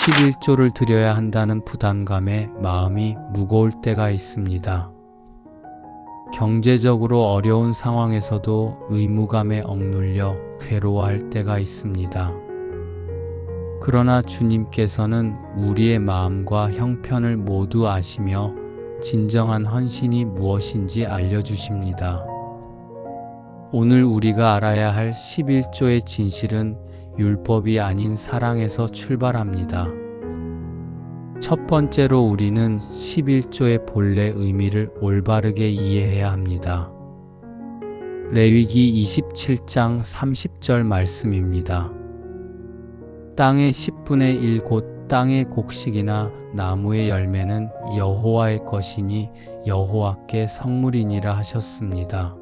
11조를 드려야 한다는 부담감에 마음이 무거울 때가 있습니다. 경제적으로 어려운 상황에서도 의무감에 억눌려 괴로워할 때가 있습니다. 그러나 주님께서는 우리의 마음과 형편을 모두 아시며 진정한 헌신이 무엇인지 알려주십니다. 오늘 우리가 알아야 할 11조의 진실은 율법이 아닌 사랑에서 출발합니다. 첫 번째로 우리는 11조의 본래 의미를 올바르게 이해해야 합니다. 레위기 27장 30절 말씀입니다. 땅의 10분의 1 곧 땅의 곡식이나 나무의 열매는 여호와의 것이니 여호와께 성물이니라 하셨습니다.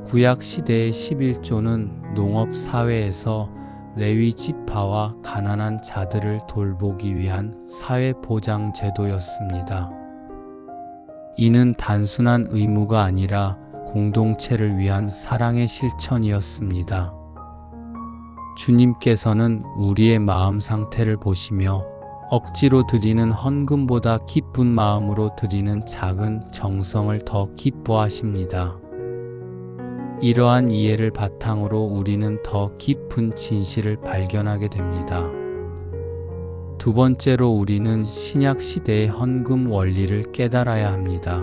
구약 시대의 11조는 농업 사회에서 레위 지파와 가난한 자들을 돌보기 위한 사회 보장 제도였습니다. 이는 단순한 의무가 아니라 공동체를 위한 사랑의 실천이었습니다. 주님께서는 우리의 마음 상태를 보시며 억지로 드리는 헌금보다 기쁜 마음으로 드리는 작은 정성을 더 기뻐하십니다. 이러한 이해를 바탕으로 우리는 더 깊은 진실을 발견하게 됩니다. 두 번째로 우리는 신약 시대의 헌금 원리를 깨달아야 합니다.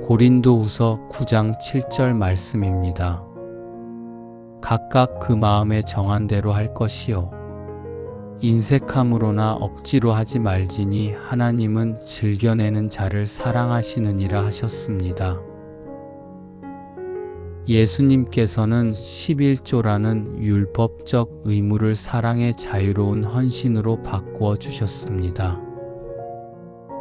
고린도후서 9장 7절 말씀입니다. 각각 그 마음에 정한 대로 할 것이요 인색함으로나 억지로 하지 말지니 하나님은 즐겨내는 자를 사랑하시느니라 하셨습니다. 예수님께서는 11조라는 율법적 의무를 사랑의 자유로운 헌신으로 바꾸어 주셨습니다.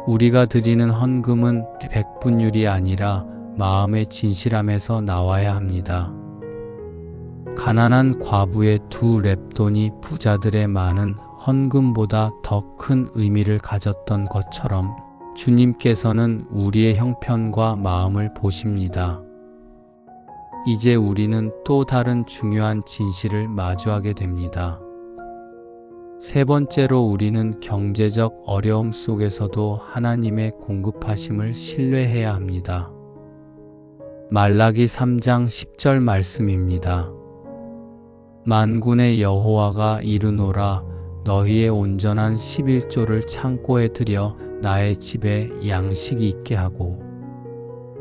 우리가 드리는 헌금은 백분율이 아니라 마음의 진실함에서 나와야 합니다. 가난한 과부의 2 렙돈이 부자들의 많은 헌금보다 더 큰 의미를 가졌던 것처럼 주님께서는 우리의 형편과 마음을 보십니다. 이제 우리는 또 다른 중요한 진실을 마주하게 됩니다. 세 번째로 우리는 경제적 어려움 속에서도 하나님의 공급하심을 신뢰해야 합니다. 말라기 3장 10절 말씀입니다. 만군의 여호와가 이르노라 너희의 온전한 11조를 창고에 들여 나의 집에 양식이 있게 하고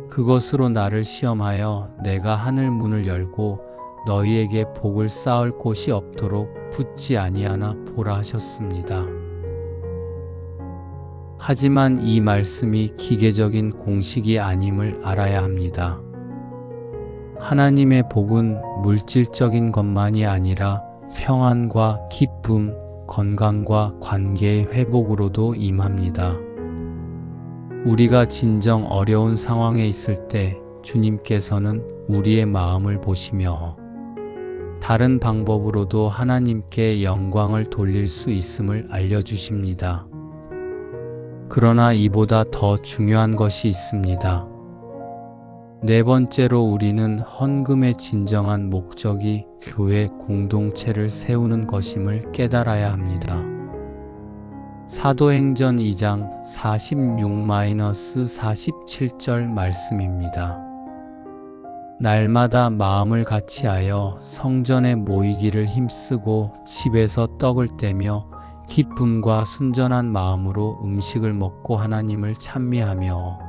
그것으로 나를 시험하여 내가 하늘 문을 열고 너희에게 복을 쌓을 곳이 없도록 붙지 아니하나 보라 하셨습니다. 하지만 이 말씀이 기계적인 공식이 아님을 알아야 합니다. 하나님의 복은 물질적인 것만이 아니라 평안과 기쁨, 건강과 관계의 회복으로도 임합니다. 우리가 진정 어려운 상황에 있을 때 주님께서는 우리의 마음을 보시며 다른 방법으로도 하나님께 영광을 돌릴 수 있음을 알려주십니다. 그러나 이보다 더 중요한 것이 있습니다. 네 번째로 우리는 헌금의 진정한 목적이 교회 공동체를 세우는 것임을 깨달아야 합니다. 사도행전 2장 46-47절 말씀입니다. 날마다 마음을 같이하여 성전에 모이기를 힘쓰고 집에서 떡을 떼며 기쁨과 순전한 마음으로 음식을 먹고 하나님을 찬미하며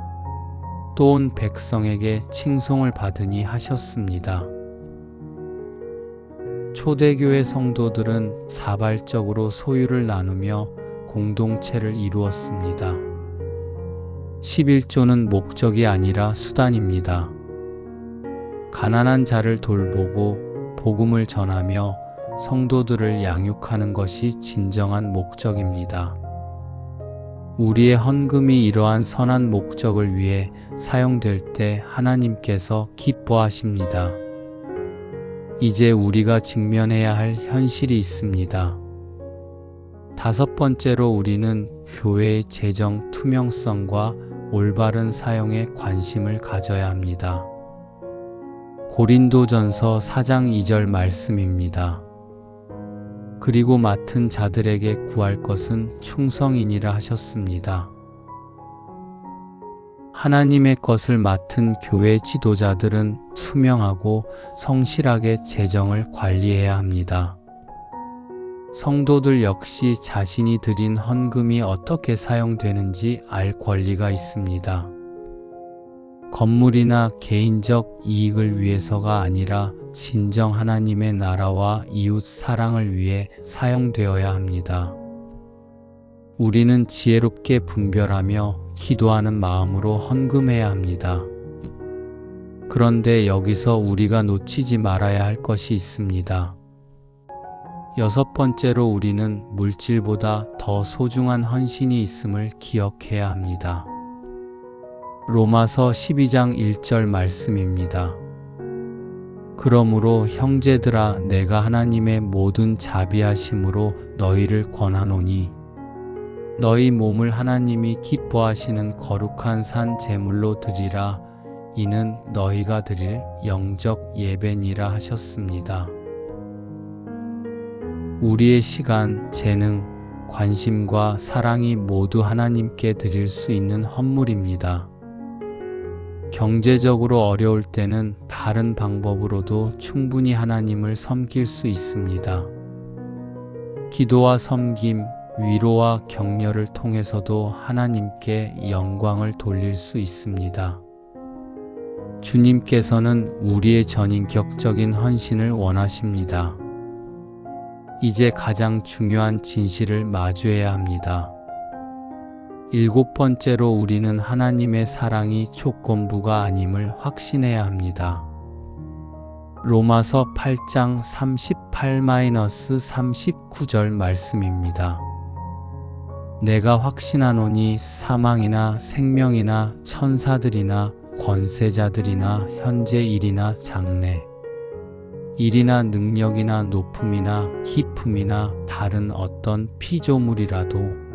또 온 백성에게 칭송을 받으니 하셨습니다. 초대교회 성도들은 자발적으로 소유를 나누며 공동체를 이루었습니다. 11조는 목적이 아니라 수단입니다. 가난한 자를 돌보고 복음을 전하며 성도들을 양육하는 것이 진정한 목적입니다. 우리의 헌금이 이러한 선한 목적을 위해 사용될 때 하나님께서 기뻐하십니다. 이제 우리가 직면해야 할 현실이 있습니다. 다섯 번째로 우리는 교회의 재정 투명성과 올바른 사용에 관심을 가져야 합니다. 고린도전서 4장 2절 말씀입니다. 그리고 맡은 자들에게 구할 것은 충성이니라 하셨습니다. 하나님의 것을 맡은 교회 지도자들은 투명하고 성실하게 재정을 관리해야 합니다. 성도들 역시 자신이 드린 헌금이 어떻게 사용되는지 알 권리가 있습니다. 건물이나 개인적 이익을 위해서가 아니라 진정 하나님의 나라와 이웃 사랑을 위해 사용되어야 합니다. 우리는 지혜롭게 분별하며 기도하는 마음으로 헌금해야 합니다. 그런데 여기서 우리가 놓치지 말아야 할 것이 있습니다. 6번째로 우리는 물질보다 더 소중한 헌신이 있음을 기억해야 합니다. 로마서 12장 1절 말씀입니다. 그러므로 형제들아 내가 하나님의 모든 자비하심으로 너희를 권하노니 너희 몸을 하나님이 기뻐하시는 거룩한 산 제물로 드리라. 이는 너희가 드릴 영적 예배니라 하셨습니다. 우리의 시간, 재능, 관심과 사랑이 모두 하나님께 드릴 수 있는 헌물입니다. 경제적으로 어려울 때는 다른 방법으로도 충분히 하나님을 섬길 수 있습니다. 기도와 섬김, 위로와 격려를 통해서도 하나님께 영광을 돌릴 수 있습니다. 주님께서는 우리의 전인격적인 헌신을 원하십니다. 이제 가장 중요한 진실을 마주해야 합니다. 7번째로 우리는 하나님의 사랑이 조건부가 아님을 확신해야 합니다. 로마서 8장 38-39절 말씀입니다. 내가 확신하노니 사망이나 생명이나 천사들이나 권세자들이나 현재 일이나 장래 일이나 능력이나 높음이나 깊음이나 다른 어떤 피조물이라도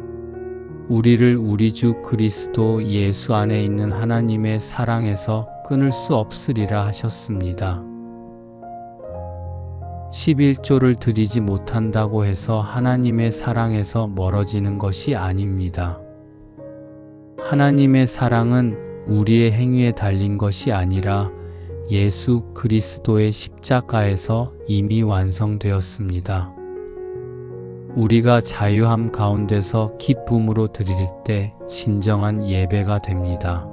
우리를 우리 주 그리스도 예수 안에 있는 하나님의 사랑에서 끊을 수 없으리라 하셨습니다. 11조를 드리지 못한다고 해서 하나님의 사랑에서 멀어지는 것이 아닙니다. 하나님의 사랑은 우리의 행위에 달린 것이 아니라 예수 그리스도의 십자가에서 이미 완성되었습니다. 우리가 자유함 가운데서 기쁨으로 드릴 때 진정한 예배가 됩니다.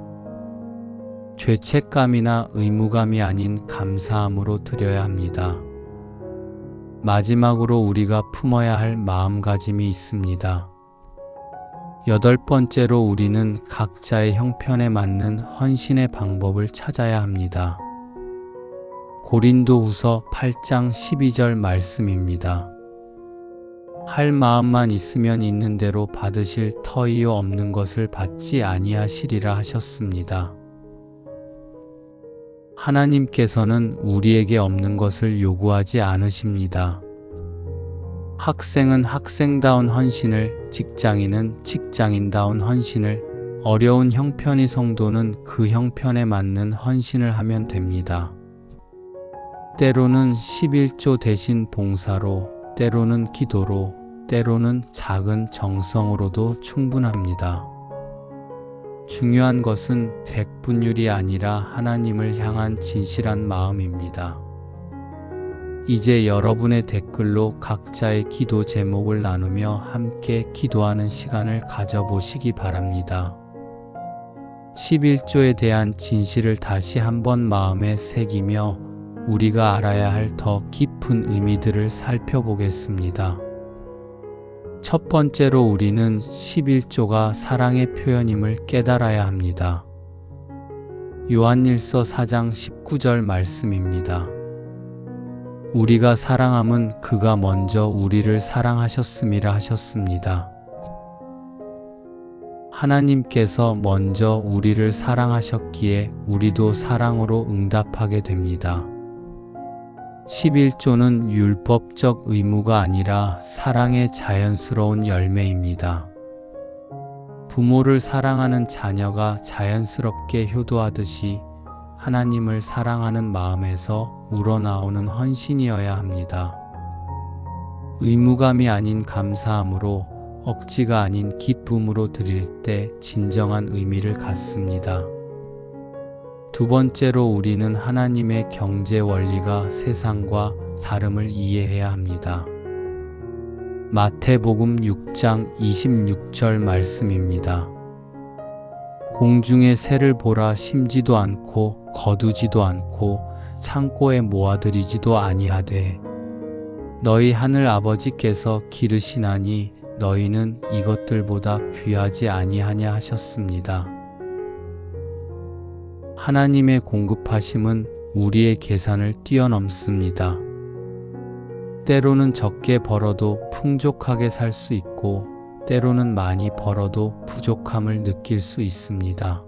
죄책감이나 의무감이 아닌 감사함으로 드려야 합니다. 마지막으로 우리가 품어야 할 마음가짐이 있습니다. 8번째로 우리는 각자의 형편에 맞는 헌신의 방법을 찾아야 합니다. 고린도후서 8장 12절 말씀입니다. 할 마음만 있으면 있는 대로 받으실 터이요 없는 것을 받지 아니하시리라 하셨습니다. 하나님께서는 우리에게 없는 것을 요구하지 않으십니다. 학생은 학생다운 헌신을, 직장인은 직장인다운 헌신을, 어려운 형편의 성도는 그 형편에 맞는 헌신을 하면 됩니다. 때로는 11조 대신 봉사로, 때로는 기도로, 때로는 작은 정성으로도 충분합니다. 중요한 것은 백분율이 아니라 하나님을 향한 진실한 마음입니다. 이제 여러분의 댓글로 각자의 기도 제목을 나누며 함께 기도하는 시간을 가져보시기 바랍니다. 11조에 대한 진실을 다시 한번 마음에 새기며 우리가 알아야 할 더 깊은 의미들을 살펴보겠습니다. 첫 번째로 우리는 11조가 사랑의 표현임을 깨달아야 합니다. 요한일서 4장 19절 말씀입니다. 우리가 사랑함은 그가 먼저 우리를 사랑하셨음이라 하셨습니다. 하나님께서 먼저 우리를 사랑하셨기에 우리도 사랑으로 응답하게 됩니다. 11조는 율법적 의무가 아니라 사랑의 자연스러운 열매입니다. 부모를 사랑하는 자녀가 자연스럽게 효도하듯이 하나님을 사랑하는 마음에서 우러나오는 헌신이어야 합니다. 의무감이 아닌 감사함으로, 억지가 아닌 기쁨으로 드릴 때 진정한 의미를 갖습니다. 두 번째로 우리는 하나님의 경제 원리가 세상과 다름을 이해해야 합니다. 마태복음 6장 26절 말씀입니다. 공중의 새를 보라, 심지도 않고 거두지도 않고 창고에 모아들이지도 아니하되 너희 하늘 아버지께서 기르시나니 너희는 이것들보다 귀하지 아니하냐 하셨습니다. 하나님의 공급하심은 우리의 계산을 뛰어넘습니다. 때로는 적게 벌어도 풍족하게 살 수 있고, 때로는 많이 벌어도 부족함을 느낄 수 있습니다.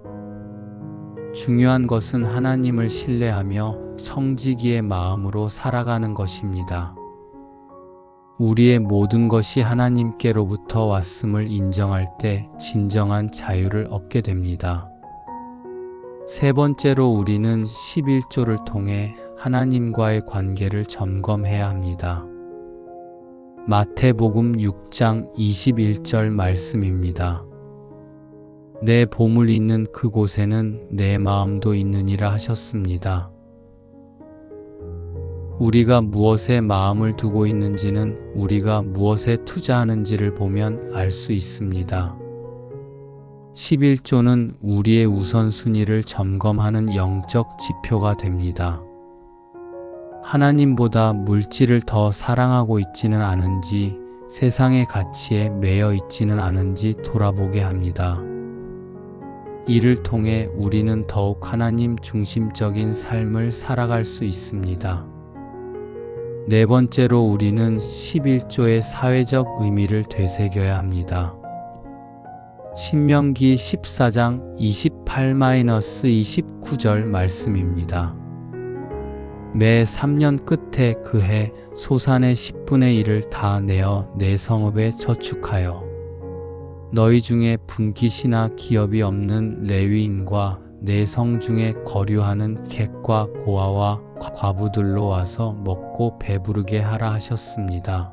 중요한 것은 하나님을 신뢰하며 성지기의 마음으로 살아가는 것입니다. 우리의 모든 것이 하나님께로부터 왔음을 인정할 때 진정한 자유를 얻게 됩니다. 세 번째로 우리는 11조를 통해 하나님과의 관계를 점검해야 합니다. 마태복음 6장 21절 말씀입니다. 내 보물 있는 그곳에는 내 마음도 있느니라 하셨습니다. 우리가 무엇에 마음을 두고 있는지는 우리가 무엇에 투자하는지를 보면 알 수 있습니다. 11조는 우리의 우선순위를 점검하는 영적 지표가 됩니다. 하나님보다 물질을 더 사랑하고 있지는 않은지, 세상의 가치에 매여 있지는 않은지 돌아보게 합니다. 이를 통해 우리는 더욱 하나님 중심적인 삶을 살아갈 수 있습니다. 네 번째로 우리는 11조의 사회적 의미를 되새겨야 합니다. 신명기 14장 28-29절 말씀입니다. 매 3년 끝에 그 해 소산의 10분의 1을 다 내어 내 성읍에 저축하여 너희 중에 분깃이나 기업이 없는 레위인과 내 성 중에 거류하는 객과 고아와 과부들로 와서 먹고 배부르게 하라 하셨습니다.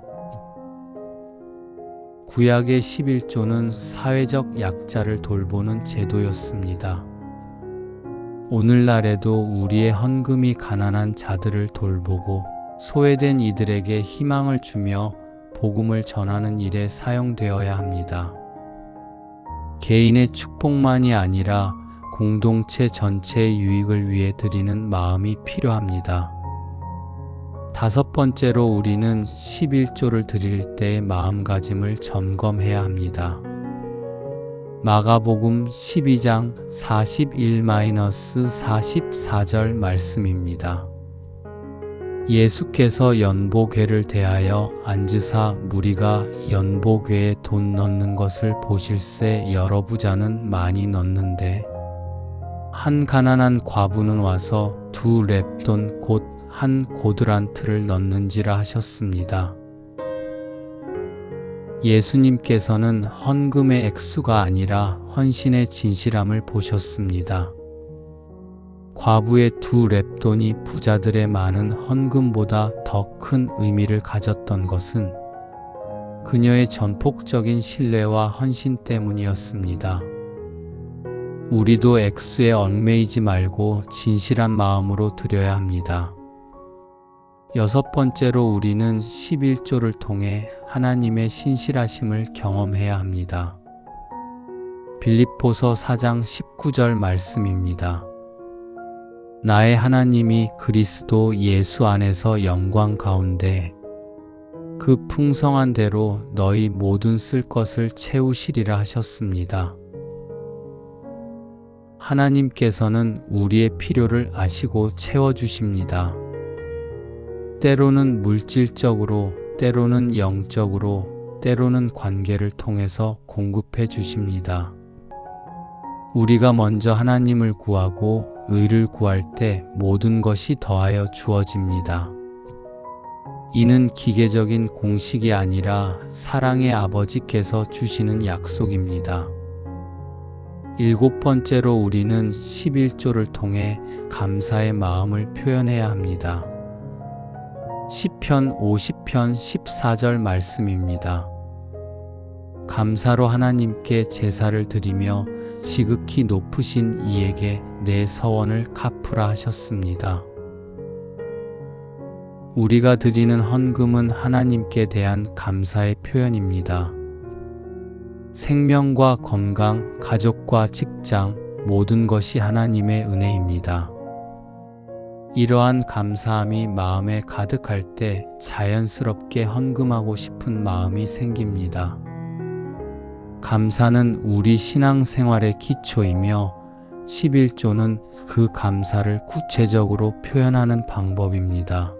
구약의 11조는 사회적 약자를 돌보는 제도였습니다. 오늘날에도 우리의 헌금이 가난한 자들을 돌보고 소외된 이들에게 희망을 주며 복음을 전하는 일에 사용되어야 합니다. 개인의 축복만이 아니라 공동체 전체의 유익을 위해 드리는 마음이 필요합니다. 다섯 번째로 우리는 11조를 드릴 때의 마음가짐을 점검해야 합니다. 마가복음 12장 41-44절 말씀입니다. 예수께서 연보궤를 대하여 앉으사 무리가 연보궤에 돈 넣는 것을 보실새 여러 부자는 많이 넣는데 한 가난한 과부는 와서 2렙돈 곧 한 고드란트를 넣는지라 하셨습니다. 예수님께서는 헌금의 액수가 아니라 헌신의 진실함을 보셨습니다. 과부의 2렙돈이 부자들의 많은 헌금보다 더 큰 의미를 가졌던 것은 그녀의 전폭적인 신뢰와 헌신 때문이었습니다. 우리도 액수에 얽매이지 말고 진실한 마음으로 드려야 합니다. 여섯 번째로 우리는 11조를 통해 하나님의 신실하심을 경험해야 합니다. 빌립보서 4장 19절 말씀입니다. 나의 하나님이 그리스도 예수 안에서 영광 가운데 그 풍성한 대로 너희 모든 쓸 것을 채우시리라 하셨습니다. 하나님께서는 우리의 필요를 아시고 채워주십니다. 때로는 물질적으로, 때로는 영적으로, 때로는 관계를 통해서 공급해 주십니다. 우리가 먼저 하나님을 구하고 의를 구할 때 모든 것이 더하여 주어집니다. 이는 기계적인 공식이 아니라 사랑의 아버지께서 주시는 약속입니다. 일곱 번째로 우리는 11조를 통해 감사의 마음을 표현해야 합니다. 시편 50편 14절 말씀입니다. 감사로 하나님께 제사를 드리며 지극히 높으신 이에게 내 서원을 갚으라 하셨습니다. 우리가 드리는 헌금은 하나님께 대한 감사의 표현입니다. 생명과 건강, 가족과 직장, 모든 것이 하나님의 은혜입니다. 이러한 감사함이 마음에 가득할 때 자연스럽게 헌금하고 싶은 마음이 생깁니다. 감사는 우리 신앙생활의 기초이며 11조는 그 감사를 구체적으로 표현하는 방법입니다.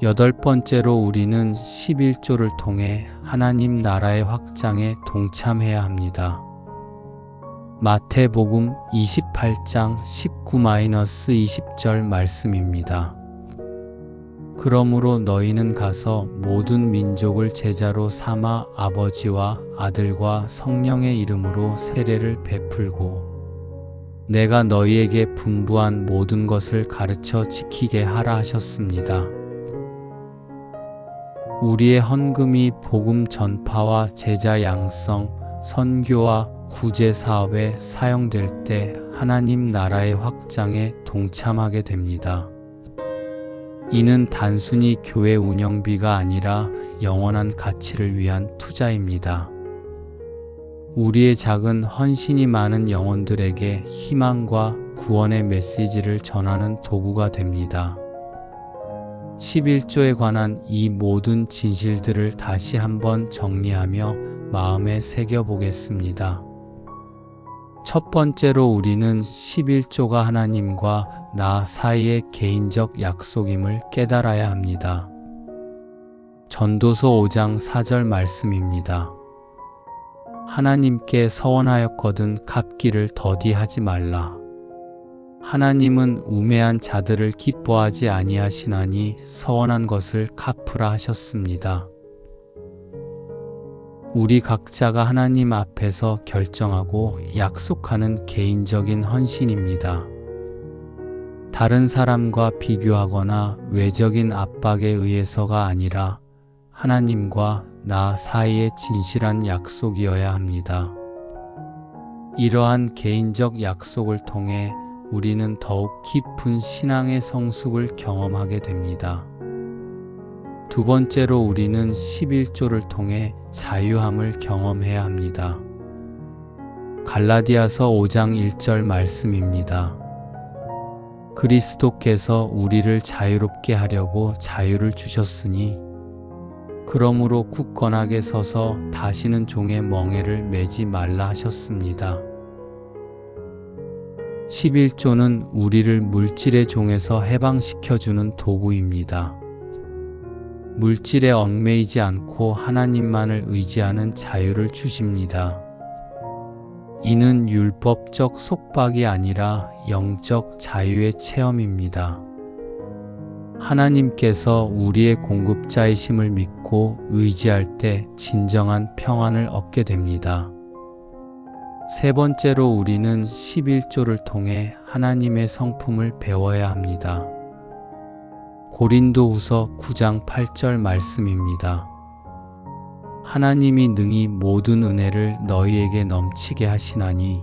8번째로 우리는 11조를 통해 하나님 나라의 확장에 동참해야 합니다. 마태복음 28장 19-20절 말씀입니다. 그러므로 너희는 가서 모든 민족을 제자로 삼아 아버지와 아들과 성령의 이름으로 세례를 베풀고 내가 너희에게 분부한 모든 것을 가르쳐 지키게 하라 하셨습니다. 우리의 헌금이 복음 전파와 제자 양성, 선교와 구제 사업에 사용될 때 하나님 나라의 확장에 동참하게 됩니다. 이는 단순히 교회 운영비가 아니라 영원한 가치를 위한 투자입니다. 우리의 작은 헌신이 많은 영혼들에게 희망과 구원의 메시지를 전하는 도구가 됩니다. 11조에 관한 이 모든 진실들을 다시 한번 정리하며 마음에 새겨보겠습니다. 첫 번째로 우리는 11조가 하나님과 나 사이의 개인적 약속임을 깨달아야 합니다. 전도서 5장 4절 말씀입니다. 하나님께 서원하였거든 갚기를 더디하지 말라. 하나님은 우매한 자들을 기뻐하지 아니하시나니 서원한 것을 갚으라 하셨습니다. 우리 각자가 하나님 앞에서 결정하고 약속하는 개인적인 헌신입니다. 다른 사람과 비교하거나 외적인 압박에 의해서가 아니라 하나님과 나 사이의 진실한 약속이어야 합니다. 이러한 개인적 약속을 통해 우리는 더욱 깊은 신앙의 성숙을 경험하게 됩니다. 두 번째로 우리는 11조를 통해 자유함을 경험해야 합니다. 갈라디아서 5장 1절 말씀입니다. 그리스도께서 우리를 자유롭게 하려고 자유를 주셨으니 그러므로 굳건하게 서서 다시는 종의 멍에를 매지 말라 하셨습니다. 11조는 우리를 물질의 종에서 해방시켜주는 도구입니다. 물질에 얽매이지 않고 하나님만을 의지하는 자유를 주십니다. 이는 율법적 속박이 아니라 영적 자유의 체험입니다. 하나님께서 우리의 공급자이심을 믿고 의지할 때 진정한 평안을 얻게 됩니다. 세 번째로 우리는 11조를 통해 하나님의 성품을 배워야 합니다. 고린도후서 9장 8절 말씀입니다. 하나님이 능히 모든 은혜를 너희에게 넘치게 하시나니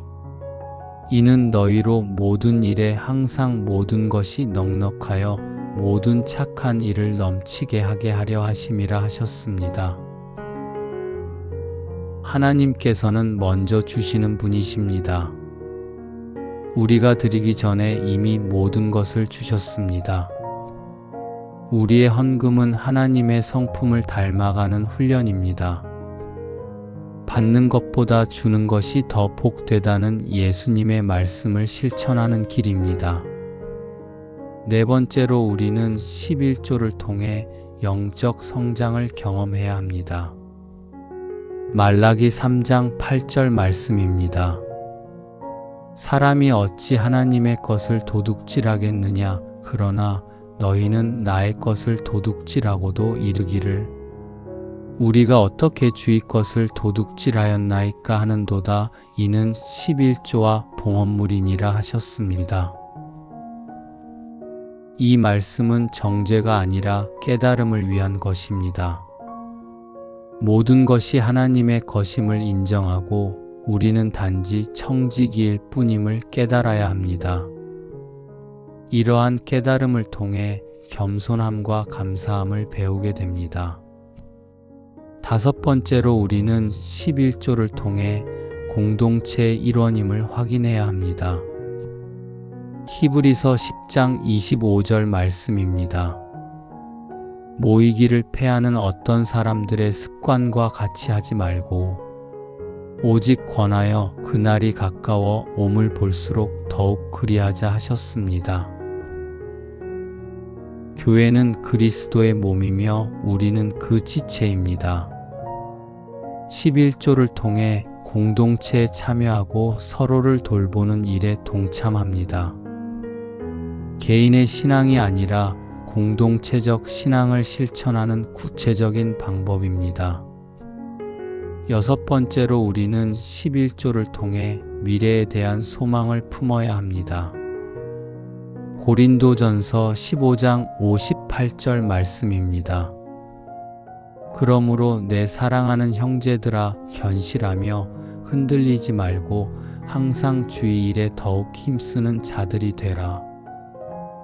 이는 너희로 모든 일에 항상 모든 것이 넉넉하여 모든 착한 일을 넘치게 하게 하려 하심이라 하셨습니다. 하나님께서는 먼저 주시는 분이십니다. 우리가 드리기 전에 이미 모든 것을 주셨습니다. 우리의 헌금은 하나님의 성품을 닮아가는 훈련입니다. 받는 것보다 주는 것이 더 복되다는 예수님의 말씀을 실천하는 길입니다. 네 번째로 우리는 11조를 통해 영적 성장을 경험해야 합니다. 말라기 3장 8절 말씀입니다. 사람이 어찌 하나님의 것을 도둑질하겠느냐? 그러나 너희는 나의 것을 도둑질하고도 이르기를 우리가 어떻게 주의 것을 도둑질하였나이까 하는도다. 이는 11조와 봉헌물이니라 하셨습니다. 이 말씀은 정죄가 아니라 깨달음을 위한 것입니다. 모든 것이 하나님의 것임을 인정하고 우리는 단지 청지기일 뿐임을 깨달아야 합니다. 이러한 깨달음을 통해 겸손함과 감사함을 배우게 됩니다. 다섯 번째로 우리는 11조를 통해 공동체의 일원임을 확인해야 합니다. 히브리서 10장 25절 말씀입니다. 모이기를 패하는 어떤 사람들의 습관과 같이 하지 말고 오직 권하여 그날이 가까워 오물 볼수록 더욱 그리하자 하셨습니다. 교회는 그리스도의 몸이며 우리는 그 지체입니다. 11조를 통해 공동체에 참여하고 서로를 돌보는 일에 동참합니다. 개인의 신앙이 아니라 공동체적 신앙을 실천하는 구체적인 방법입니다. 여섯 번째로 우리는 11조를 통해 미래에 대한 소망을 품어야 합니다. 고린도전서 15장 58절 말씀입니다. 그러므로 내 사랑하는 형제들아 견실하며 흔들리지 말고 항상 주의 일에 더욱 힘쓰는 자들이 되라.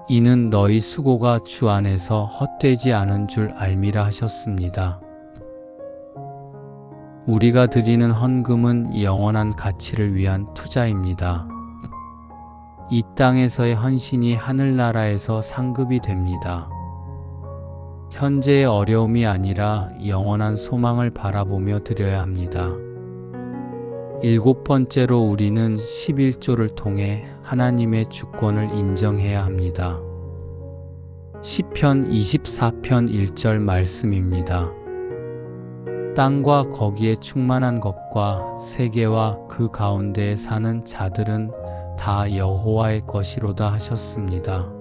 이는 너희 수고가 주 안에서 헛되지 않은 줄 알미라 하셨습니다. 우리가 드리는 헌금은 영원한 가치를 위한 투자입니다. 이 땅에서의 헌신이 하늘나라에서 상급이 됩니다. 현재의 어려움이 아니라 영원한 소망을 바라보며 드려야 합니다. 일곱 번째로 우리는 11조를 통해 하나님의 주권을 인정해야 합니다. 시편 24편 1절 말씀입니다. 땅과 거기에 충만한 것과 세계와 그 가운데에 사는 자들은 다 여호와의 것이로다 하셨습니다.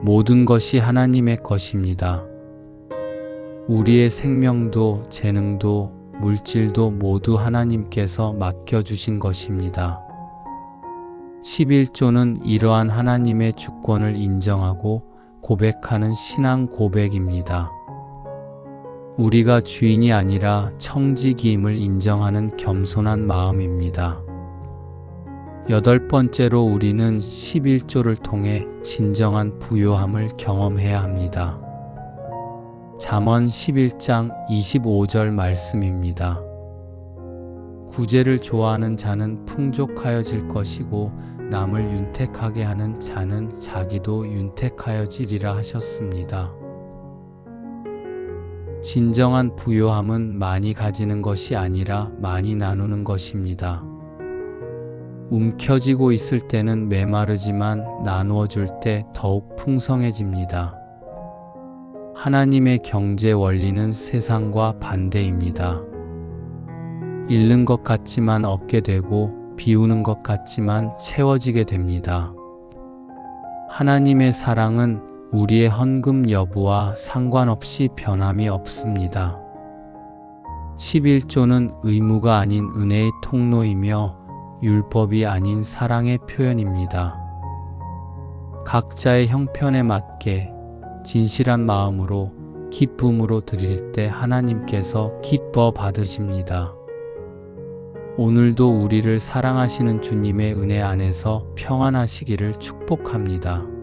모든 것이 하나님의 것입니다. 우리의 생명도 재능도 물질도 모두 하나님께서 맡겨주신 것입니다. 11조는 이러한 하나님의 주권을 인정하고 고백하는 신앙 고백입니다. 우리가 주인이 아니라 청지기임을 인정하는 겸손한 마음입니다. 여덟 번째로 우리는 11조를 통해 진정한 부요함을 경험해야 합니다. 잠언 11장 25절 말씀입니다. 구제를 좋아하는 자는 풍족하여질 것이고 남을 윤택하게 하는 자는 자기도 윤택하여지리라 하셨습니다. 진정한 부요함은 많이 가지는 것이 아니라 많이 나누는 것입니다. 움켜쥐고 있을 때는 메마르지만 나누어 줄 때 더욱 풍성해집니다. 하나님의 경제 원리는 세상과 반대입니다. 잃는 것 같지만 얻게 되고 비우는 것 같지만 채워지게 됩니다. 하나님의 사랑은 우리의 헌금 여부와 상관없이 변함이 없습니다. 11조는 의무가 아닌 은혜의 통로이며 율법이 아닌 사랑의 표현입니다. 각자의 형편에 맞게 진실한 마음으로 기쁨으로 드릴 때 하나님께서 기뻐 받으십니다. 오늘도 우리를 사랑하시는 주님의 은혜 안에서 평안하시기를 축복합니다.